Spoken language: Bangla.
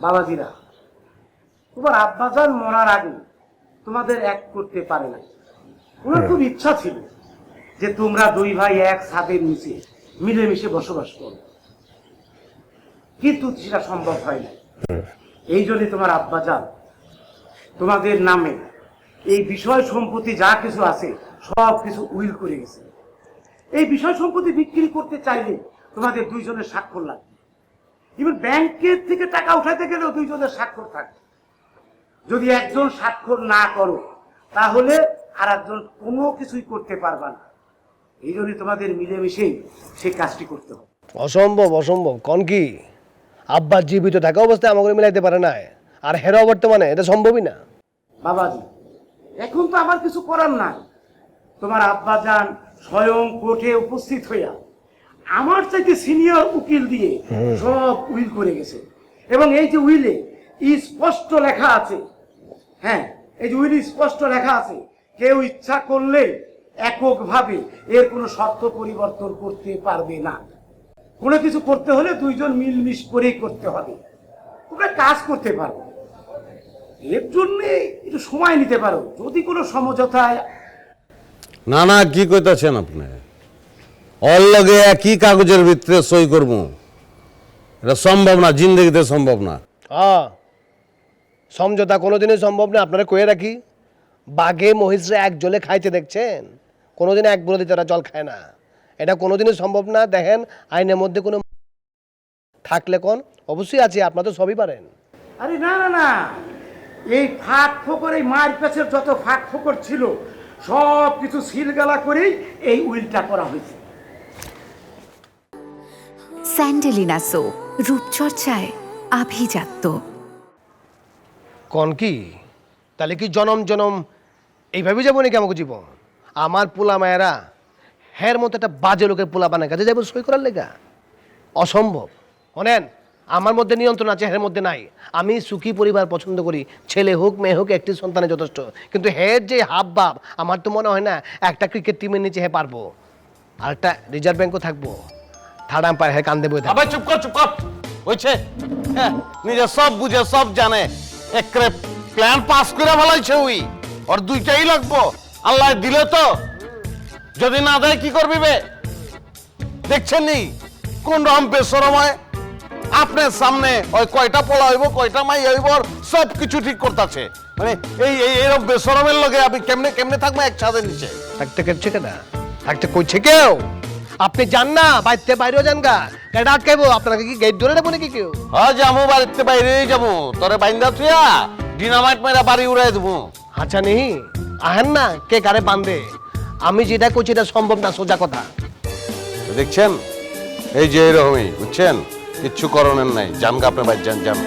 বাবাজিরা, তোমার আব্বাজান মরার আগে তোমাদের এক করতে পারে না। ওনার খুব ইচ্ছা ছিল যে তোমরা দুই ভাই এক ছাদের নিচে মিলেমিশে বসবাস করো, কিন্তু সেটা সম্ভব হয় না। এই জন্য তোমার আব্বাজান তোমাদের নামে এই বিষয় সম্পত্তি যা কিছু আছে সব কিছু উইল করে গেছে। এই বিষয় সম্পত্তি বিক্রি করতে চাইলে তোমাদের দুইজনের স্বাক্ষর লাগবে। ইভেন ব্যাংকের থেকে টাকা উঠাইতে গেলেও দুইজনের স্বাক্ষর থাকবে। যদি একজন স্বাক্ষর না করো তাহলে আর একজন কোনো কিছুই করতে পারবা না। এই জন্য তোমাদের মিলেমিশেই সেই কাজটি করতে হবে। অসম্ভব অসম্ভব কোন কি? আব্বা জীবিত থাকা অবস্থায় আমাকে মিলাইতে পারে না, আর হেরো বর্তমানে এটা সম্ভবই না। বাবাজি, এখন তো আমার কিছু করার নাই। তোমার আব্বাজান স্বয়ং কোর্টে উপস্থিত হইয়া আমার চাইতে সিনিয়র উকিল দিয়ে সব উইল করে গেছে। এবং এই যে উইলে স্পষ্ট লেখা আছে, হ্যাঁ, এই যে উইলে স্পষ্ট লেখা আছে, কেউ ইচ্ছা করলে এককভাবে এর কোনো শর্ত পরিবর্তন করতে পারবে না। কোনো কিছু করতে হলে দুইজন মিলমিশ করেই করতে হবে। তোমরা কাজ করতে পারো, এর জন্য একটু সময় নিতে পারো। যদি কোনো সমঝোতায় না না, কি কইতাছেন আপনি? ওর লগে একই কাগজের ভিতরে সই করব, এটা সম্ভব না, জিন্দগিতে সম্ভব না। সমঝোতা কোনোদিনই সম্ভব না। আপনারা কয়ে রাখি, বাঘে মহিষরা এক জলে খাইতে দেখছেন, কোনোদিন এক বলে তারা জল খায় না। এটা কোনোদিনই সম্ভব না। দেখেন, আইনের মধ্যে কোনো থাকলে কোন অবশ্যই আছে, আপনারা তো সবই পারেন। আরে না না না, এই ফাঁক ফোকর, এই মার পেছের যত ফাঁক ফোকর ছিল সব কিছু সিলগালা করেই এই উইলটা করা হয়েছে। স্যান্ডেলিনা সো, রূপচর্চায় আভিজাত্য। কোন কি? তাহলে কি জনম জনম এইভাবে যাবো নাকি আমাকে জীবন? আমার পোলা মায়েরা হের মতো একটা বাজে লোকের পোলা বানায় কাজে যাবো সই করার লেগা? অসম্ভব। শোনেন, আমার মধ্যে নিয়ন্ত্রণ আছে, হের মধ্যে নাই। আমি সুখী পরিবার পছন্দ করি, ছেলে হোক মেয়ে হোক একটি সন্তানে যথেষ্ট। কিন্তু হের যে হাব ভাব, আমার তো মনে হয় না একটা ক্রিকেট টিমের নিচে হে পারবো। আর একটা রিজার্ভ ব্যাংকও থাকবো, থার্ড আম্পায়ার হে কান্দে বই থাকবো। আবার চুপ কর, চুপ কর। হইছে, হ্যাঁ, নিজে সব বুঝে সব জানে, একরে প্ল্যান পাস করে ফেলাইছে ওই। ওর দুইটাই লাগবো, আল্লাহ দিলে তো। যদি না দেয় কি করবি বে? দেখছেন নি কোন রকম বেসরমায় আপনার সামনে ওই কয়টা পোলা হইব, কয়টা মাই হইব, সব কিছু ঠিক করতেছে। মানে এই এরকম বেসরমের লগে আমি কেমনে কেমনে থাকবো এক ছাদের নিচে? থাকতে কেছে কেনা, থাকতে কইছে কেউ? আপনি যান না, বাইতে বাইরেও যান গা, এটা আটকাইবো? আপনাকে কি গেট ধরে নেবো নাকি কেউ? হ্যাঁ, যাবো, বাড়িতে বাইরেই যাবো। তোরে বাইন্দা থুয়া ডিনামাইট মেরা বাড়ি উড়াই দেবো। আচ্ছা নি আহেন না, কে গারে বান্ধে? আমি যেটা করছি এটা সম্ভব না, সোজা কথা। দেখছেন, এই যে এরকমই, বুঝছেন, কিচ্ছু করণের নাই। জানগা আপনি বাইর যান, যান।